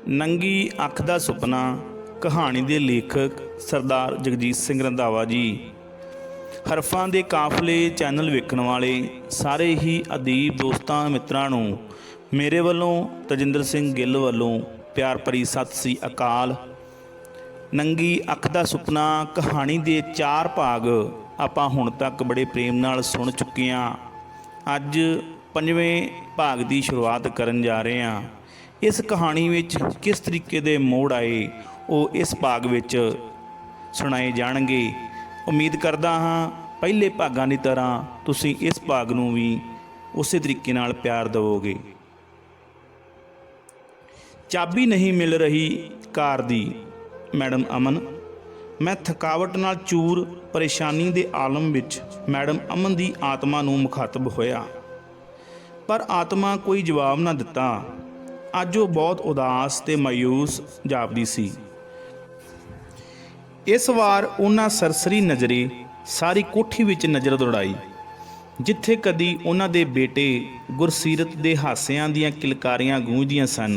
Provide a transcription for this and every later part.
ਨੰਗੀ ਅੱਖ ਦਾ ਸੁਪਨਾ ਕਹਾਣੀ ਦੇ ਲੇਖਕ ਸਰਦਾਰ ਜਗਜੀਤ ਸਿੰਘ ਰੰਧਾਵਾ ਜੀ। ਹਰਫਾਂ ਦੇ ਕਾਫਲੇ ਚੈਨਲ ਵੇਖਣ ਵਾਲੇ ਸਾਰੇ ਹੀ ਅਦੀਬ ਦੋਸਤਾਂ ਮਿੱਤਰਾਂ ਨੂੰ ਮੇਰੇ ਵੱਲੋਂ ਤਜਿੰਦਰ ਸਿੰਘ ਗਿੱਲ ਵੱਲੋਂ ਪਿਆਰ ਭਰੀ ਸਤਿ ਸ੍ਰੀ ਅਕਾਲ। ਨੰਗੀ ਅੱਖ ਦਾ ਸੁਪਨਾ ਕਹਾਣੀ ਦੇ 4 ਭਾਗ ਆਪਾਂ ਹੁਣ ਤੱਕ ਬੜੇ ਪ੍ਰੇਮ ਨਾਲ ਸੁਣ ਚੁੱਕੇ ਹਾਂ। ਅੱਜ 5ਵੇਂ ਭਾਗ ਦੀ ਸ਼ੁਰੂਆਤ ਕਰਨ ਜਾ ਰਹੇ ਹਾਂ। इस कहानी विच किस तरीके दे मोड़ आए वो इस भाग विच सुनाए जाणगे। उम्मीद करदा हाँ पहले भागां की तरह तुसीं इस भाग नूं भी उस तरीके नाल प्यार देवोगे। चाबी नहीं मिल रही कार दी मैडम अमन। मैं थकावट नाल चूर परेशानी दे आलम विच मैडम अमन दी आत्मा नूं मुखातब होया, पर आत्मा कोई जवाब ना दिता। अज वो बहुत उदास ते मायूस जापदी सी। इस वार उन्हां सरसरी नज़रे सारी कोठी विच नज़र दौड़ाई, जिथे कदी उन्हां दे बेटे गुरसीरत दे हासियां दियां किलकारियां गूंजदियां सन,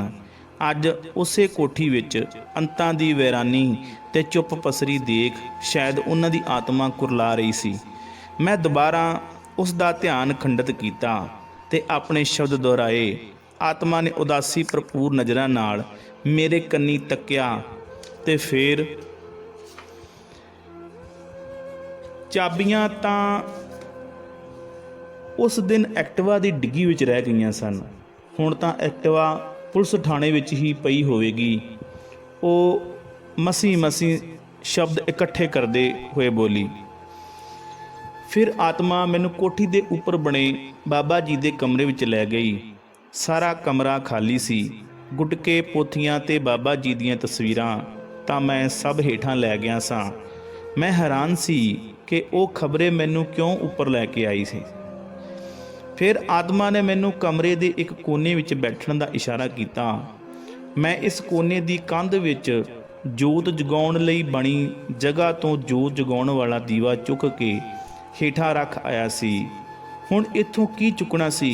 अज उसे कोठी विच अंतां दी वैरानी ते चुप पसरी देख शायद उन्हां दी आत्मा कुरला रही सी। मैं दोबारा उस दा ध्यान खंडित कीता ते अपने शब्द दोहराए। आत्मा ने उदासी भरपूर नज़रां नाल मेरे कन्नी तक्या ते फिर चाबियां तां उस दिन एक्टिवा की डिग्गी विच रह गईयां सन, हुण तां एक्टिवा पुलिस थाणे विच ही पई होवेगी। वो मसी मसी शब्द इकट्ठे करदे हुए बोली। फिर आत्मा मैनू कोठी दे उपर बने बाबा जी दे कमरे विच लै गई। सारा कमरा खाली सी। गुटके पोथियां ते बाबा जी दीयां तस्वीरां तां मैं सब हेठां लै गया सां। मैं हैरान सी कि वो खबरे मैनू क्यों उपर लैके आई सी। फिर आत्मा ने मैनू कमरे दे एक कोने विच बैठण दा इशारा कीता। मैं इस कोने दी कंध विच जोत जगाउण लई बणी जगह तो जोत जगाउण वाला दीवा चुक के हेठां रख आया सी। हुण इत्थों की चुकना सी,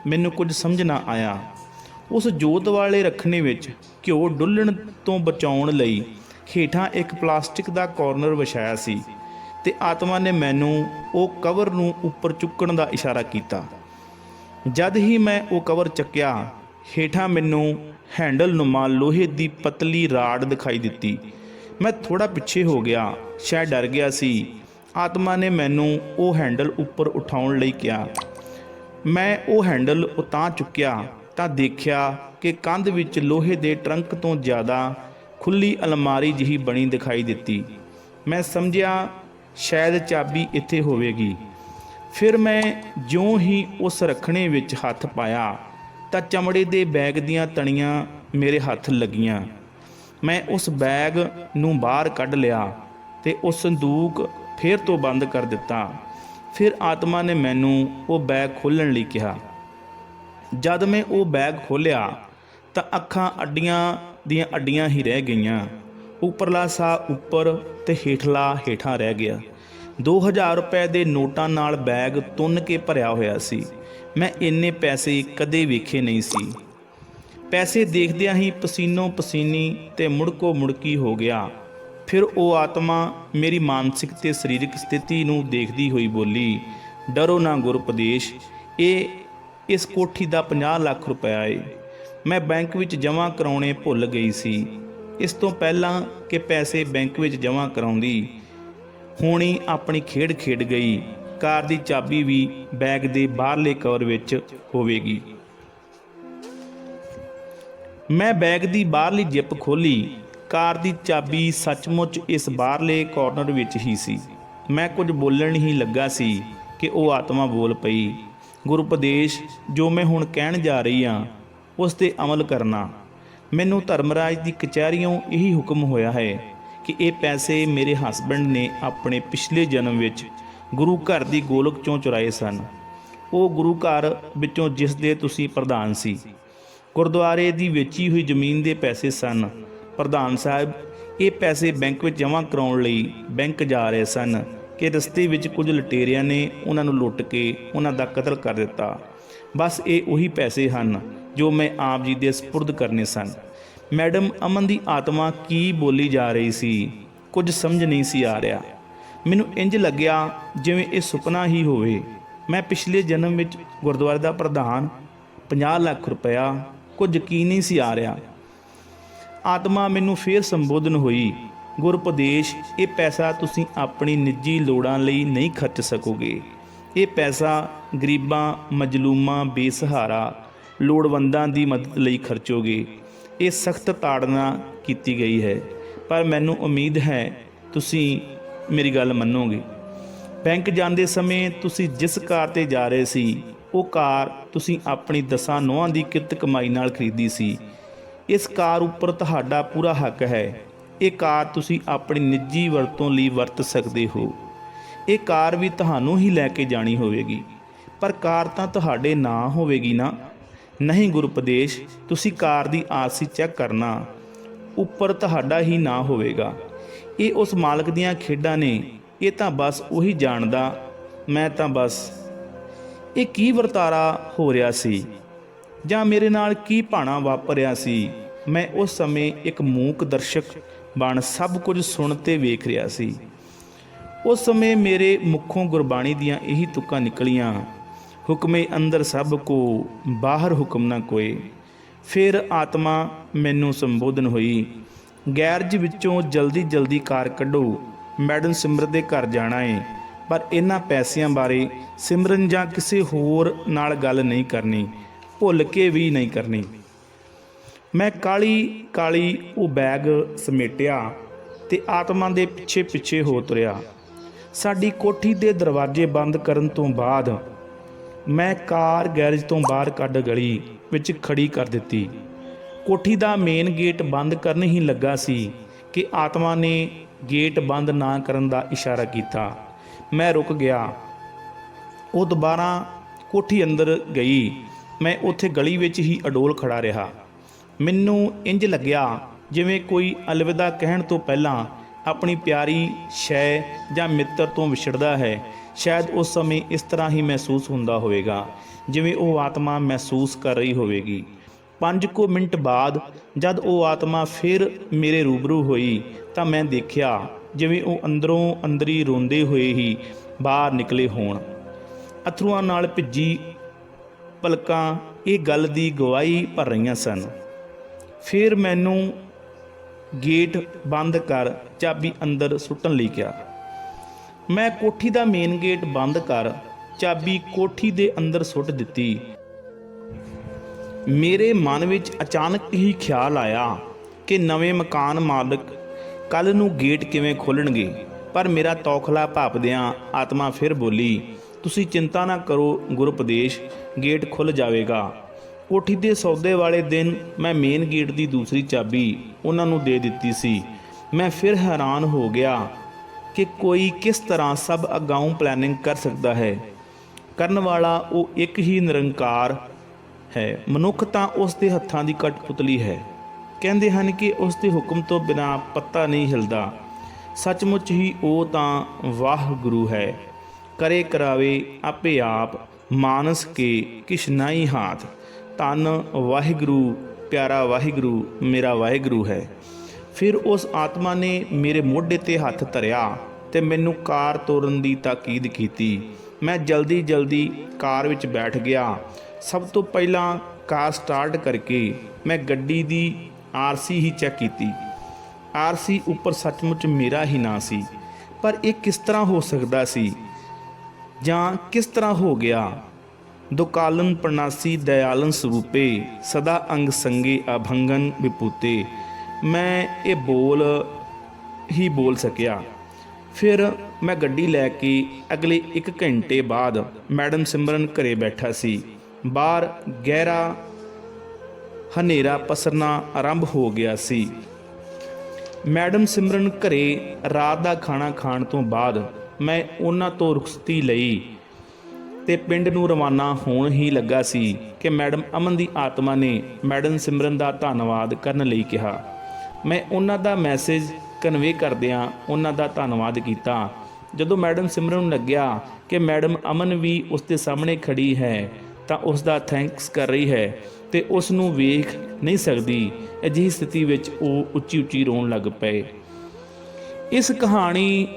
मैनू कुछ समझ ना आया। उस जोत वाले रखने विच घ्यो डुੱਲਣ तो बचाउण लई हेठां एक प्लास्टिक दा कॉर्नर विछाया सी ते आत्मा ने मैनू वो कवर नूं उपर चुकण दा इशारा कीता। जद ही मैं वो कवर चक्या, हेठां मैनू हैंडलनुमा लोहे दी पतली राड़ दिखाई दिती। मैं थोड़ा पिछे हो गया, शायद डर गया सी। आत्मा ने मैनू वो हैंडल उपर उठाउण लई कहा। मैं वो हैंडल उतां चुक्या तां देखिया कि कंध विच लोहे दे ट्रंक तो ज़्यादा खुली अलमारी जिही बनी दिखाई दिती। मैं समझिया शायद चाबी इत्थे होवेगी। फिर मैं ज्यों ही उस रखने विच हथ पाया तां चमड़े दे बैग दीयां तणियां मेरे हथ लगियां। मैं उस बैग नूं बाहर कढ लिया ते उस संदूक फिर तो बंद कर दिता। फिर आत्मा ने मैनू वो बैग खोलण लई कहा। जद मैं वो बैग खोलिया तो अखां अड्डियां दियां अड्डियां ही रह गईयां। उपरला सा उपर ते हेठला हेठां रह गया। 2000 रुपए दे नोटां नाल बैग तुन्न के भरिया होया सी। मैं इन्ने पैसे कदे वेखे नहीं सी। पैसे देखदियां ही पसीनों पसीनी ते मुड़को मुड़की हो गया। फिर वो आत्मा मेरी मानसिक ते सरीरक स्थिति नूं देखदी हुई बोली, डरो ना गुरउपदेश, ये इस कोठी दा 50 लाख रुपया है। मैं बैंक विच जमा कराउणे भुल गई सी। इस तो पहलां कि पैसे बैंक विच जमा कराउंदी होणी अपनी खेड खेड गई। कार दी चाबी भी बैग दे बाहरले कवर विच होवेगी। मैं बैग दी बाहरली जिप खोली। कार दी चाबी सचमुच इस बाहरले कॉर्नर विच ही सी। मैं कुछ बोलण ही लगा सी कि वो आत्मा बोल पई, गुरउपदेश जो मैं हुण कहण जा रही हाँ उस ते अमल करना। मैनू धर्मराज दी कचहरीओं यही हुक्म होया है कि ये पैसे मेरे हसबैंड ने अपने पिछले जन्म विच गुरु घर दी गोलक चों चुराए सन। वो गुरु घर विचों जिस दे तुसीं प्रधान सी। गुरुद्वारे दी वेची हुई जमीन दे पैसे सन। प्रधान साहब ये पैसे बैंक में जमा कराउण लई बैंक जा रहे सन कि रस्ते विच कुछ लुटेरियां ने उन्हां नूं लुट के उन्हां दा कतल कर दिता। ਬਸ ਇਹ ਉਹੀ ਪੈਸੇ ਹਨ ਜੋ ਮੈਂ ਆਪ ਜੀ ਦੇ ਸਪੁਰਦ ਕਰਨੇ ਸਨ। ਮੈਡਮ ਅਮਨ ਦੀ ਆਤਮਾ ਕੀ ਬੋਲੀ ਜਾ ਰਹੀ ਸੀ, ਕੁਝ ਸਮਝ ਨਹੀਂ ਸੀ ਆ ਰਿਹਾ। ਮੈਨੂੰ ਇੰਜ ਲੱਗਿਆ ਜਿਵੇਂ ਇਹ ਸੁਪਨਾ ਹੀ ਹੋਵੇ। ਮੈਂ ਪਿਛਲੇ ਜਨਮ ਵਿੱਚ ਗੁਰਦੁਆਰੇ ਦਾ ਪ੍ਰਧਾਨ, 50 ਲੱਖ ਰੁਪਇਆ, ਕੁਝ ਯਕੀਨ ਨਹੀਂ ਸੀ ਆ ਰਿਹਾ। ਆਤਮਾ ਮੈਨੂੰ ਫੇਰ ਸੰਬੋਧਨ ਹੋਈ, ਗੁਰਉਪਦੇਸ਼, ਇਹ ਪੈਸਾ ਤੁਸੀਂ ਆਪਣੀ ਨਿੱਜੀ ਲੋੜਾਂ ਲਈ ਨਹੀਂ ਖਰਚ ਸਕੋਗੇ। ਇਹ ਪੈਸਾ ਗਰੀਬਾਂ, ਮਜਲੂਮਾਂ, ਬੇਸਹਾਰਾ, ਲੋੜਵੰਦਾਂ ਦੀ ਮਦਦ ਲਈ ਖਰਚੋਗੇ। ਇਹ ਸਖਤ ਤਾੜਨਾ ਕੀਤੀ ਗਈ ਹੈ, ਪਰ ਮੈਨੂੰ ਉਮੀਦ ਹੈ ਤੁਸੀਂ ਮੇਰੀ ਗੱਲ ਮੰਨੋਗੇ। ਬੈਂਕ ਜਾਂਦੇ ਸਮੇਂ ਤੁਸੀਂ ਜਿਸ ਕਾਰ ਤੇ ਜਾ ਰਹੇ ਸੀ, ਉਹ ਕਾਰ ਤੁਸੀਂ ਆਪਣੀ 10 ਨੌਹਾਂ ਦੀ ਕਿਰਤ ਕਮਾਈ ਨਾਲ ਖਰੀਦੀ ਸੀ। ਇਸ ਕਾਰ ਉੱਪਰ ਤੁਹਾਡਾ ਪੂਰਾ ਹੱਕ ਹੈ। ਇਹ ਕਾਰ ਤੁਸੀਂ ਆਪਣੀ ਨਿੱਜੀ ਵਰਤੋਂ ਲਈ ਵਰਤ ਸਕਦੇ ਹੋ। ਇਹ ਕਾਰ ਵੀ ਤੁਹਾਨੂੰ ਹੀ ਲੈ ਕੇ ਜਾਣੀ ਹੋਵੇਗੀ, ਪਰ ਕਾਰ ਤਾਂ ਤੁਹਾਡੇ ਨਾਂ ਹੋਵੇਗੀ ਨਾ। ਨਹੀਂ ਗੁਰਉਪਦੇਸ਼, ਤੁਸੀਂ ਕਾਰ ਦੀ ਆਰਸੀ ਚੈੱਕ ਕਰਨਾ, ਉੱਪਰ ਤੁਹਾਡਾ ਹੀ ਨਾਂ ਹੋਵੇਗਾ। ਇਹ ਉਸ ਮਾਲਕ ਦੀਆਂ ਖੇਡਾਂ ਨੇ, ਇਹ ਤਾਂ ਬਸ ਉਹੀ ਜਾਣਦਾ। ਮੈਂ ਤਾਂ ਬਸ ਇਹ ਕੀ ਵਰਤਾਰਾ ਹੋ ਰਿਹਾ ਸੀ ਜਾਂ ਮੇਰੇ ਨਾਲ ਕੀ ਭਾਣਾ ਵਾਪਰਿਆ ਸੀ। ਮੈਂ ਉਸ ਸਮੇਂ ਇੱਕ ਮੂਕ ਦਰਸ਼ਕ ਬਣ ਸਭ ਕੁਝ ਸੁਣ ਤੇ ਵੇਖ ਰਿਹਾ ਸੀ। ਉਸ ਸਮੇਂ ਮੇਰੇ ਮੁੱਖੋਂ ਗੁਰਬਾਣੀ ਦੀਆਂ ਇਹੀ ਤੁਕਾਂ ਨਿਕਲੀਆਂ, ਹੁਕਮੇ ਅੰਦਰ ਸਭ ਕੋ, ਬਾਹਰ ਹੁਕਮ ਨਾ ਕੋਏ। ਫਿਰ ਆਤਮਾ ਮੈਨੂੰ ਸੰਬੋਧਨ ਹੋਈ, ਗੈਰਜ ਵਿੱਚੋਂ ਜਲਦੀ ਜਲਦੀ ਕਾਰ ਕੱਢੋ, ਮੈਡਮ ਸਿਮਰਨ ਦੇ ਘਰ ਜਾਣਾ ਏ। ਪਰ ਇਹਨਾਂ ਪੈਸਿਆਂ ਬਾਰੇ ਸਿਮਰਨ ਜਾਂ ਕਿਸੇ ਹੋਰ ਨਾਲ ਗੱਲ ਨਹੀਂ ਕਰਨੀ, ਭੁੱਲ ਕੇ ਵੀ ਨਹੀਂ ਕਰਨੀ। ਮੈਂ ਕਾਲੀ ਕਾਲੀ ਉਹ ਬੈਗ ਸਮੇਟਿਆ ਤੇ ਆਤਮਾ ਦੇ ਪਿੱਛੇ ਪਿੱਛੇ ਹੋ ਤੁਰਿਆ। ਸਾਡੀ ਕੋਠੀ ਦੇ ਦਰਵਾਜ਼ੇ ਬੰਦ ਕਰਨ ਤੋਂ ਬਾਅਦ ਮੈਂ ਕਾਰ ਗੈਰੇਜ ਤੋਂ ਬਾਹਰ ਕੱਢ ਗਲੀ ਵਿੱਚ ਖੜੀ ਕਰ ਦਿੱਤੀ। ਕੋਠੀ ਦਾ ਮੇਨ ਗੇਟ ਬੰਦ ਕਰਨ ਹੀ ਲੱਗਾ ਸੀ ਕਿ ਆਤਮਾ ਨੇ ਗੇਟ ਬੰਦ ਨਾ ਕਰਨ ਦਾ ਇਸ਼ਾਰਾ ਕੀਤਾ। ਮੈਂ ਰੁਕ ਗਿਆ। ਉਹ ਦੁਬਾਰਾ ਕੋਠੀ ਅੰਦਰ ਗਈ। ਮੈਂ ਉੱਥੇ ਗਲੀ ਵਿੱਚ ਹੀ ਅਡੋਲ ਖੜਾ ਰਿਹਾ। ਮੈਨੂੰ ਇੰਜ ਲੱਗਿਆ ਜਿਵੇਂ ਕੋਈ ਅਲਵਿਦਾ ਕਹਿਣ ਤੋਂ ਪਹਿਲਾਂ ਆਪਣੀ ਪਿਆਰੀ ਸ਼ੈ ਜਾਂ ਮਿੱਤਰ ਤੋਂ ਵਿਛੜਦਾ ਹੈ। ਸ਼ਾਇਦ ਉਸ ਸਮੇਂ ਇਸ ਤਰ੍ਹਾਂ ਹੀ ਮਹਿਸੂਸ ਹੁੰਦਾ ਹੋਵੇਗਾ ਜਿਵੇਂ ਉਹ ਆਤਮਾ ਮਹਿਸੂਸ ਕਰ ਰਹੀ ਹੋਵੇਗੀ। 5 ਕੁ ਮਿੰਟ ਬਾਅਦ ਜਦ ਉਹ ਆਤਮਾ ਫਿਰ ਮੇਰੇ ਰੂਬਰੂ ਹੋਈ ਤਾਂ ਮੈਂ ਦੇਖਿਆ ਜਿਵੇਂ ਉਹ ਅੰਦਰੋਂ ਅੰਦਰੀ ਰੋਂਦੇ ਹੋਏ ਹੀ ਬਾਹਰ ਨਿਕਲੇ ਹੋਣ। ਅਥਰੂਆਂ ਨਾਲ ਭਿੱਜੀ ਪਲਕਾਂ ਇਹ ਗੱਲ ਦੀ ਗਵਾਹੀ ਭਰ ਰਹੀਆਂ ਸਨ। ਫਿਰ ਮੈਨੂੰ ਗੇਟ ਬੰਦ ਕਰ ਚਾਬੀ ਅੰਦਰ ਸੁੱਟਣ ਲਈ ਕਿਹਾ। ਮੈਂ ਕੋਠੀ ਦਾ ਮੇਨ ਗੇਟ ਬੰਦ ਕਰ ਚਾਬੀ ਕੋਠੀ ਦੇ ਅੰਦਰ ਸੁੱਟ ਦਿੱਤੀ। ਮੇਰੇ ਮਨ ਵਿੱਚ ਅਚਾਨਕ ਹੀ ਖਿਆਲ ਆਇਆ ਕਿ ਨਵੇਂ ਮਕਾਨ ਮਾਲਕ ਕੱਲ੍ਹ ਨੂੰ ਗੇਟ ਕਿਵੇਂ ਖੋਲ੍ਹਣਗੇ। ਪਰ ਮੇਰਾ ਤੌਖਲਾ ਭਾਪਦਿਆਂ ਆਤਮਾ ਫਿਰ ਬੋਲੀ, ਤੁਸੀਂ ਚਿੰਤਾ ਨਾ ਕਰੋ ਗੁਰਉਪਦੇਸ਼, ਗੇਟ ਖੁੱਲ੍ਹ ਜਾਵੇਗਾ। ਕੋਠੀ ਦੇ ਸੌਦੇ ਵਾਲੇ ਦਿਨ ਮੈਂ ਮੇਨ ਗੇਟ ਦੀ ਦੂਸਰੀ ਚਾਬੀ ਉਹਨਾਂ ਨੂੰ ਦੇ ਦਿੱਤੀ ਸੀ। ਮੈਂ ਫਿਰ ਹੈਰਾਨ ਹੋ ਗਿਆ ਕਿ ਕੋਈ ਕਿਸ ਤਰ੍ਹਾਂ ਸਭ ਅਗਾਊਂ ਪਲੈਨਿੰਗ ਕਰ ਸਕਦਾ ਹੈ। ਕਰਨ ਵਾਲਾ ਉਹ ਇੱਕ ਹੀ ਨਿਰੰਕਾਰ ਹੈ। ਮਨੁੱਖ ਤਾਂ ਉਸ ਦੇ ਹੱਥਾਂ ਦੀ ਕਠਪੁਤਲੀ ਹੈ। ਕਹਿੰਦੇ ਹਨ ਕਿ ਉਸ ਦੇ ਹੁਕਮ ਤੋਂ ਬਿਨਾਂ ਪੱਤਾ ਨਹੀਂ ਹਿਲਦਾ। ਸੱਚਮੁੱਚ ਹੀ ਉਹ ਤਾਂ ਵਾਹਿਗੁਰੂ ਹੈ। ਕਰੇ ਕਰਾਵੇ ਆਪੇ ਆਪ, ਮਾਨਸ ਕੇ ਕਿਛ ਨਾਹੀ ਹਾਥ। ਧੰਨ ਵਾਹਿਗੁਰੂ, ਪਿਆਰਾ ਵਾਹਿਗੁਰੂ, ਮੇਰਾ ਵਾਹਿਗੁਰੂ ਹੈ। ਫਿਰ ਉਸ ਆਤਮਾ ਨੇ ਮੇਰੇ ਮੋਢੇ 'ਤੇ ਹੱਥ ਧਰਿਆ ਤੇ ਮੈਨੂੰ ਕਾਰ ਤੋਰਨ ਦੀ ਤਾਕੀਦ ਕੀਤੀ। ਮੈਂ ਜਲਦੀ ਜਲਦੀ ਕਾਰ ਵਿੱਚ ਬੈਠ ਗਿਆ। ਸਭ ਤੋਂ ਪਹਿਲਾਂ ਕਾਰ ਸਟਾਰਟ ਕਰਕੇ ਮੈਂ ਗੱਡੀ ਦੀ ਆਰਸੀ ਹੀ ਚੈੱਕ ਕੀਤੀ। ਆਰਸੀ ਉੱਪਰ ਸੱਚਮੁੱਚ ਮੇਰਾ ਹੀ ਨਾਂ ਸੀ। ਪਰ ਇਹ ਕਿਸ ਤਰ੍ਹਾਂ ਹੋ ਸਕਦਾ ਸੀ ਜਾਂ ਕਿਸ ਤਰ੍ਹਾਂ ਹੋ ਗਿਆ। ਦੁਕਾਲਨ ਪ੍ਰਣਾਸੀ ਦਇਆਲਨ ਸਰੂਪੇ, ਸਦਾ ਅੰਗ ਸੰਗੇ ਅਭੰਗਨ ਵਿਪੂਤੇ। ਮੈਂ ਇਹ ਬੋਲ ਸਕਿਆ। ਫਿਰ ਮੈਂ ਗੱਡੀ ਲੈ ਕੇ ਅਗਲੇ 1 ਘੰਟੇ ਬਾਅਦ ਮੈਡਮ ਸਿਮਰਨ ਘਰੇ ਬੈਠਾ ਸੀ। ਬਾਹਰ ਗਹਿਰਾ ਹਨੇਰਾ ਪਸਰਨਾ ਆਰੰਭ ਹੋ ਗਿਆ ਸੀ। ਮੈਡਮ ਸਿਮਰਨ ਘਰੇ ਰਾਤ ਦਾ ਖਾਣਾ ਖਾਣ ਤੋਂ ਬਾਅਦ ਮੈਂ ਉਹਨਾਂ ਤੋਂ ਰੁਖਸਤੀ ਲਈ ਤੇ ਪਿੰਡ ਨੂੰ ਰਵਾਨਾ ਹੋਣ ਹੀ ਲੱਗਾ ਸੀ ਕਿ ਮੈਡਮ ਅਮਨ ਦੀ ਆਤਮਾ ਨੇ ਮੈਡਮ ਸਿਮਰਨ ਦਾ ਧੰਨਵਾਦ ਕਰਨ ਲਈ ਕਿਹਾ। ਮੈਂ ਉਹਨਾਂ ਦਾ ਮੈਸੇਜ ਕਨਵੇ ਕਰਦਿਆਂ ਉਹਨਾਂ ਦਾ ਧੰਨਵਾਦ ਕੀਤਾ। ਜਦੋਂ ਮੈਡਮ ਸਿਮਰਨ ਨੂੰ ਲੱਗਿਆ ਕਿ ਮੈਡਮ ਅਮਨ ਵੀ ਉਸ ਦੇ ਸਾਹਮਣੇ ਖੜੀ ਹੈ ਤਾਂ ਉਸ ਦਾ ਥੈਂਕਸ ਕਰ ਰਹੀ ਹੈ ਅਤੇ ਉਸ ਨੂੰ ਵੇਖ ਨਹੀਂ ਸਕਦੀ। ਅਜਿਹੀ ਸਥਿਤੀ ਵਿੱਚ ਉਹ ਉੱਚੀ ਉੱਚੀ ਰੋਣ ਲੱਗ ਪਏ। ਇਸ ਕਹਾਣੀ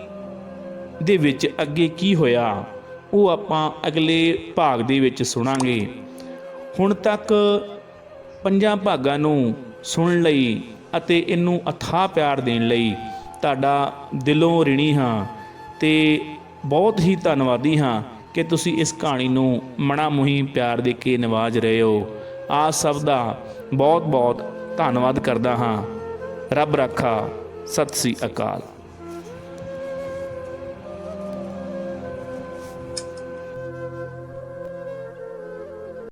ਦੇ ਵਿੱਚ ਅੱਗੇ ਕੀ ਹੋਇਆ ਉਹ ਆਪਾਂ ਅਗਲੇ ਭਾਗ ਦੇ ਵਿੱਚ ਸੁਣਾਂਗੇ। ਹੁਣ ਤੱਕ 5 ਭਾਗਾਂ ਨੂੰ ਸੁਣਨ ਲਈ ਅਤੇ ਇਹਨੂੰ ਅਥਾਹ ਪਿਆਰ ਦੇਣ ਲਈ ਤੁਹਾਡਾ ਦਿਲੋਂ ਰਿਣੀ ਹਾਂ ਅਤੇ ਬਹੁਤ ਹੀ ਧੰਨਵਾਦੀ ਹਾਂ ਕਿ ਤੁਸੀਂ ਇਸ ਕਹਾਣੀ ਨੂੰ ਮਣਾ ਮੁਹੀ ਪਿਆਰ ਦੇ ਕੇ ਨਿਵਾਜ ਰਹੇ ਹੋ। ਆਪ ਸਭ ਦਾ ਬਹੁਤ ਬਹੁਤ ਧੰਨਵਾਦ ਕਰਦਾ ਹਾਂ। ਰੱਬ ਰਾਖਾ। ਸਤਿ ਸ੍ਰੀ ਅਕਾਲ।